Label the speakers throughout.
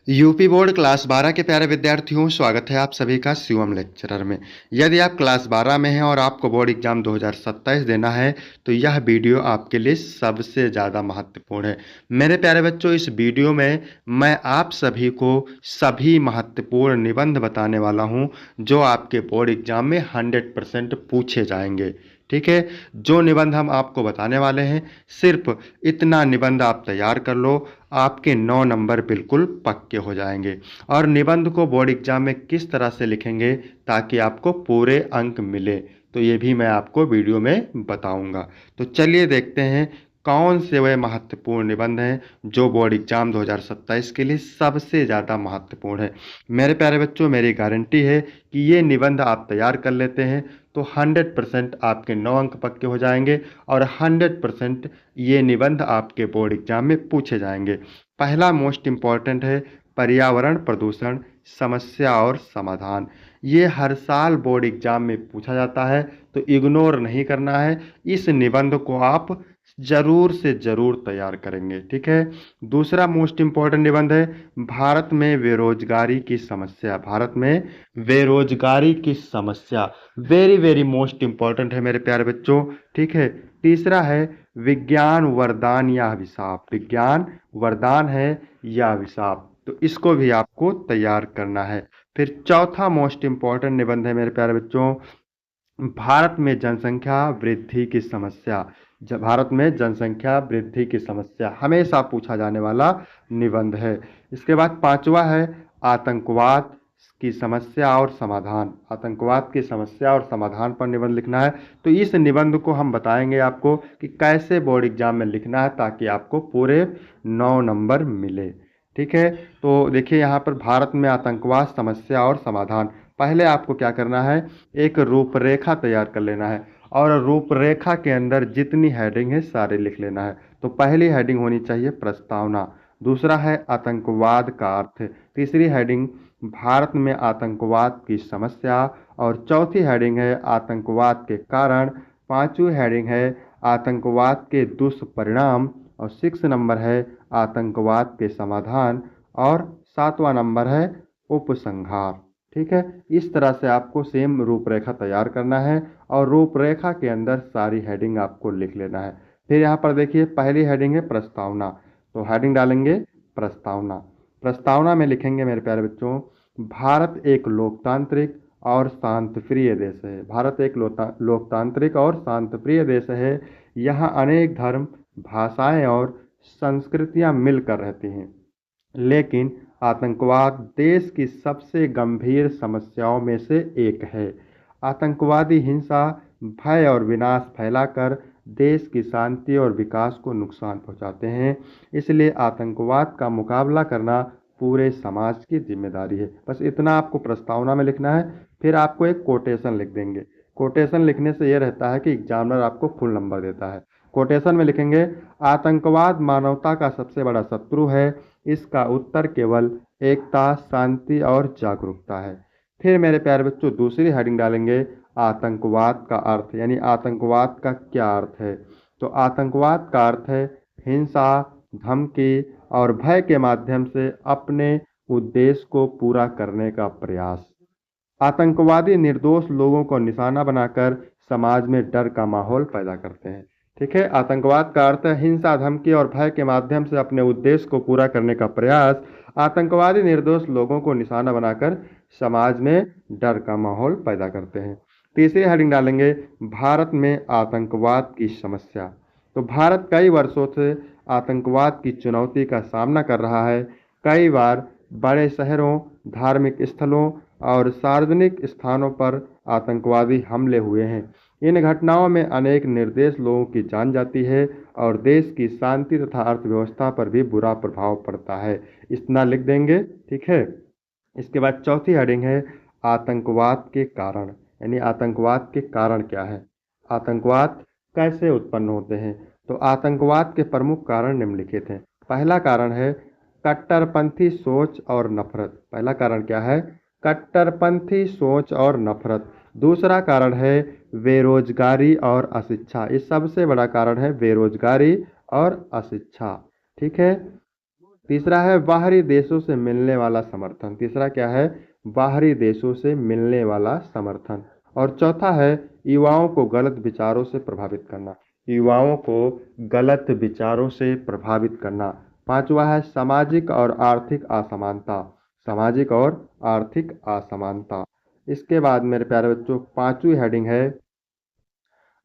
Speaker 1: UP board class 12 के प्यारे विद्यार्थियों, स्वागत है आप सभी का शिवम लेक्चरर में। यदि आप क्लास 12 में हैं और आपको बोर्ड एग्जाम 2027 देना है तो यह वीडियो आपके लिए सबसे ज़्यादा महत्वपूर्ण है। मेरे प्यारे बच्चों, इस वीडियो में मैं आप सभी को सभी महत्वपूर्ण निबंध बताने वाला हूं जो आपके बोर्ड एग्जाम में 100% पूछे जाएंगे। ठीक है, जो निबंध हम आपको बताने वाले हैं, सिर्फ इतना निबंध आप तैयार कर लो, आपके 9 नंबर बिल्कुल पक्के हो जाएंगे। और निबंध को बोर्ड एग्जाम में किस तरह से लिखेंगे ताकि आपको पूरे अंक मिले, तो ये भी मैं आपको वीडियो में बताऊंगा। तो चलिए देखते हैं कौन से वह महत्वपूर्ण निबंध हैं जो बोर्ड एग्जाम 2027 के लिए सबसे ज़्यादा महत्वपूर्ण है। मेरे प्यारे बच्चों, मेरी गारंटी है कि ये निबंध आप तैयार कर लेते हैं तो 100% आपके 9 अंक पक्के हो जाएंगे और 100% ये निबंध आपके बोर्ड एग्जाम में पूछे जाएंगे। पहला मोस्ट इम्पॉर्टेंट है पर्यावरण प्रदूषण समस्या और समाधान। ये हर साल बोर्ड एग्जाम में पूछा जाता है, तो इग्नोर नहीं करना है। इस निबंध को आप जरूर से जरूर तैयार करेंगे। ठीक है, दूसरा मोस्ट इम्पॉर्टेंट निबंध है भारत में बेरोजगारी की समस्या। भारत में बेरोजगारी की समस्या वेरी वेरी मोस्ट इम्पॉर्टेंट है मेरे प्यारे बच्चों। ठीक है, तीसरा है विज्ञान वरदान या अभिशाप। विज्ञान वरदान है या अभिशाप, तो इसको भी आपको तैयार करना है। फिर चौथा मोस्ट इम्पॉर्टेंट निबंध है मेरे प्यारे बच्चों भारत में जनसंख्या वृद्धि की समस्या। भारत में जनसंख्या वृद्धि की समस्या हमेशा पूछा जाने वाला निबंध है। इसके बाद पांचवा है आतंकवाद की समस्या और समाधान। आतंकवाद की समस्या और समाधान पर निबंध लिखना है। तो इस निबंध को हम बताएंगे आपको कि कैसे बोर्ड एग्जाम में लिखना है ताकि आपको पूरे 9 नंबर मिले। ठीक है, तो देखिए यहाँ पर भारत में आतंकवाद समस्या और समाधान। पहले आपको क्या करना है, एक रूपरेखा तैयार कर लेना है और रूपरेखा के अंदर जितनी हेडिंग है सारे लिख लेना है। तो पहली हेडिंग होनी चाहिए प्रस्तावना, दूसरा है आतंकवाद का अर्थ, तीसरी हेडिंग भारत में आतंकवाद की समस्या और चौथी हेडिंग है आतंकवाद के कारण, पांचवी हेडिंग है आतंकवाद के दुष्परिणाम और 6 नंबर है आतंकवाद के समाधान और 7वां नंबर है उपसंहार। ठीक है, इस तरह से आपको सेम रूपरेखा तैयार करना है और रूपरेखा के अंदर सारी हेडिंग आपको लिख लेना है। फिर यहाँ पर देखिए पहली हेडिंग है प्रस्तावना, तो हेडिंग डालेंगे प्रस्तावना। प्रस्तावना में लिखेंगे मेरे प्यारे बच्चों भारत एक लोकतांत्रिक और शांतिप्रिय देश है। भारत एक लोकतांत्रिक और शांतिप्रिय देश है। यहाँ अनेक धर्म भाषाएं और संस्कृतियां मिलकर रहती हैं, लेकिन आतंकवाद देश की सबसे गंभीर समस्याओं में से एक है। आतंकवादी हिंसा भय और विनाश फैलाकर देश की शांति और विकास को नुकसान पहुंचाते हैं। इसलिए आतंकवाद का मुकाबला करना पूरे समाज की जिम्मेदारी है। बस इतना आपको प्रस्तावना में लिखना है। फिर आपको एक कोटेशन लिख देंगे। कोटेशन लिखने से यह रहता है कि एग्जामिनर आपको फुल नंबर देता है। कोटेशन में लिखेंगे आतंकवाद मानवता का सबसे बड़ा शत्रु है। इसका उत्तर केवल एकता शांति और जागरूकता है। फिर मेरे प्यारे बच्चों दूसरी हेडिंग डालेंगे आतंकवाद का अर्थ, यानी आतंकवाद का क्या अर्थ है। तो आतंकवाद का अर्थ है हिंसा धमकी और भय के माध्यम से अपने उद्देश्य को पूरा करने का प्रयास। आतंकवादी निर्दोष लोगों को निशाना बनाकर समाज में डर का माहौल पैदा करते हैं। ठीक है, आतंकवाद का अर्थ है हिंसा धमकी और भय के माध्यम से अपने उद्देश्य को पूरा करने का प्रयास। आतंकवादी निर्दोष लोगों को निशाना बनाकर समाज में डर का माहौल पैदा करते हैं। तीसरी हेडिंग डालेंगे भारत में आतंकवाद की समस्या। तो भारत कई वर्षों से आतंकवाद की चुनौती का सामना कर रहा है। कई बार बड़े शहरों धार्मिक स्थलों और सार्वजनिक स्थानों पर आतंकवादी हमले हुए हैं। इन घटनाओं में अनेक निर्दोष लोगों की जान जाती है और देश की शांति तथा अर्थव्यवस्था पर भी बुरा प्रभाव पड़ता है। इतना लिख देंगे। ठीक है, इसके बाद चौथी हेडिंग है आतंकवाद के कारण, यानी आतंकवाद के कारण क्या है, आतंकवाद कैसे उत्पन्न होते हैं। तो आतंकवाद के प्रमुख कारण निम्नलिखित हैं। पहला कारण है कट्टरपंथी सोच और नफरत। पहला कारण क्या है, कट्टरपंथी सोच और नफरत। दूसरा कारण है बेरोजगारी और अशिक्षा। इस सबसे बड़ा कारण है बेरोजगारी और अशिक्षा। ठीक है, तीसरा है बाहरी देशों से मिलने वाला समर्थन। तीसरा क्या है? बाहरी देशों से मिलने वाला समर्थन। और चौथा है युवाओं को गलत विचारों से प्रभावित करना। युवाओं को गलत विचारों से प्रभावित करना। पांचवा है सामाजिक और आर्थिक असमानता। सामाजिक और आर्थिक असमानता। इसके बाद मेरे प्यारे बच्चों पांचवी हेडिंग है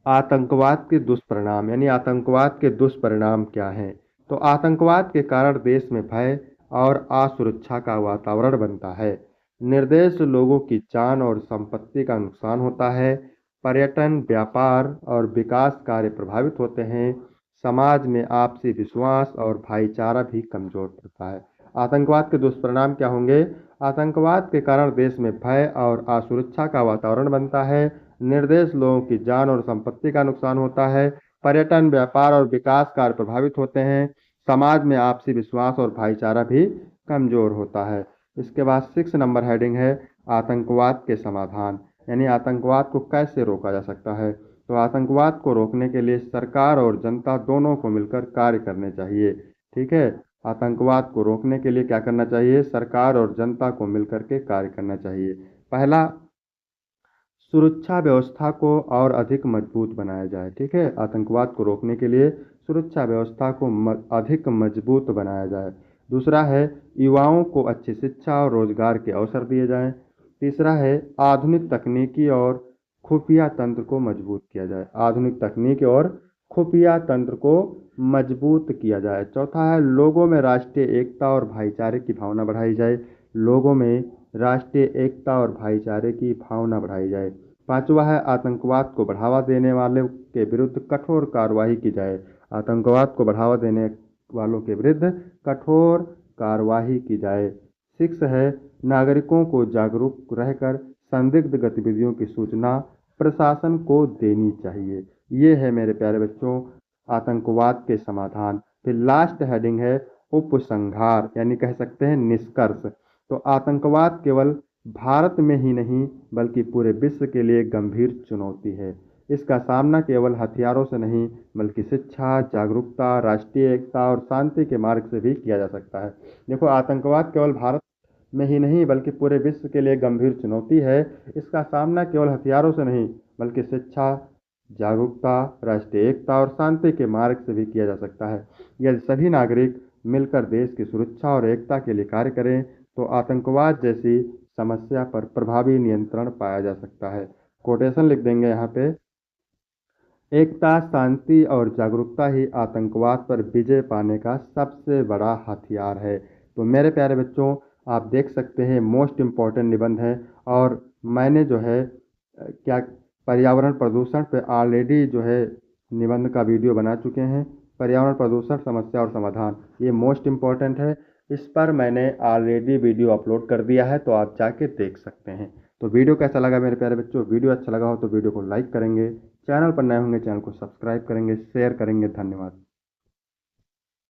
Speaker 1: आतंकवाद के दुष्परिणाम, यानी आतंकवाद के दुष्परिणाम क्या हैं। तो आतंकवाद के कारण देश में भय और असुरक्षा का वातावरण बनता है। निर्देश लोगों की जान और संपत्ति का नुकसान होता है। पर्यटन, व्यापार और विकास कार्य प्रभावित होते हैं। समाज में आपसी विश्वास और भाईचारा भी कमजोर पड़ता है। आतंकवाद के दुष्परिणाम क्या होंगे? आतंकवाद के कारण देश में भय और असुरक्षा का वातावरण बनता है। निर्देश लोगों की जान और संपत्ति का नुकसान होता है। पर्यटन, व्यापार और विकास कार्य प्रभावित होते हैं। समाज में आपसी विश्वास और भाईचारा भी कमजोर होता है। इसके बाद 6 नंबर हेडिंग है आतंकवाद के समाधान, यानी आतंकवाद को कैसे रोका जा सकता है। तो आतंकवाद को रोकने के लिए सरकार और जनता दोनों को मिलकर कार्य करने चाहिए। ठीक है, आतंकवाद को रोकने के लिए क्या करना चाहिए? सरकार और जनता को मिलकर के कार्य करना चाहिए। पहला, सुरक्षा व्यवस्था को और अधिक मजबूत बनाया जाए। ठीक है, आतंकवाद को रोकने के लिए सुरक्षा व्यवस्था को अधिक मजबूत बनाया जाए। दूसरा है युवाओं को अच्छी शिक्षा और रोजगार के अवसर दिए जाएं। तीसरा है आधुनिक तकनीकी और खुफिया तंत्र को मजबूत किया जाए। आधुनिक तकनीक और खुफिया तंत्र को मजबूत किया जाए। चौथा है लोगों में राष्ट्रीय एकता और भाईचारे की भावना बढ़ाई जाए। लोगों में राष्ट्रीय एकता और भाईचारे की भावना बढ़ाई जाए। पांचवा है आतंकवाद को बढ़ावा देने वालों के विरुद्ध कठोर कार्रवाई की जाए। आतंकवाद को बढ़ावा देने वालों के विरुद्ध कठोर कार्रवाई की जाए। 6 है नागरिकों को जागरूक रहकर संदिग्ध गतिविधियों की सूचना प्रशासन को देनी चाहिए। ये है मेरे प्यारे बच्चों आतंकवाद के समाधान। फिर लास्ट हेडिंग है उपसंहार, यानी कह सकते हैं निष्कर्ष। तो आतंकवाद केवल भारत में ही नहीं बल्कि पूरे विश्व के लिए गंभीर चुनौती है। इसका सामना केवल हथियारों से नहीं बल्कि शिक्षा, जागरूकता, राष्ट्रीय एकता और शांति के मार्ग से भी किया जा सकता है। देखो, आतंकवाद केवल भारत में ही नहीं बल्कि पूरे विश्व के लिए गंभीर चुनौती है। इसका सामना केवल हथियारों से नहीं बल्कि शिक्षा, जागरूकता, राष्ट्रीय एकता और शांति के मार्ग से भी किया जा सकता है। यदि सभी नागरिक मिलकर देश की सुरक्षा और एकता के लिए कार्य करें तो आतंकवाद जैसी समस्या पर प्रभावी नियंत्रण पाया जा सकता है। कोटेशन लिख देंगे यहाँ पे, एकता, शांति और जागरूकता ही आतंकवाद पर विजय पाने का सबसे बड़ा हथियार है। तो मेरे प्यारे बच्चों, आप देख सकते हैं मोस्ट इम्पॉर्टेंट निबंध है। और मैंने जो है क्या पर्यावरण प्रदूषण पे ऑलरेडी जो है निबंध का वीडियो बना चुके हैं। पर्यावरण प्रदूषण समस्या और समाधान, ये मोस्ट इम्पॉर्टेंट है। इस पर मैंने ऑलरेडी वीडियो अपलोड कर दिया है, तो आप जाके देख सकते हैं। तो वीडियो कैसा लगा मेरे प्यारे बच्चों? वीडियो अच्छा लगा हो तो वीडियो को लाइक करेंगे, चैनल पर नए होंगे चैनल को सब्सक्राइब करेंगे, शेयर करेंगे। धन्यवाद।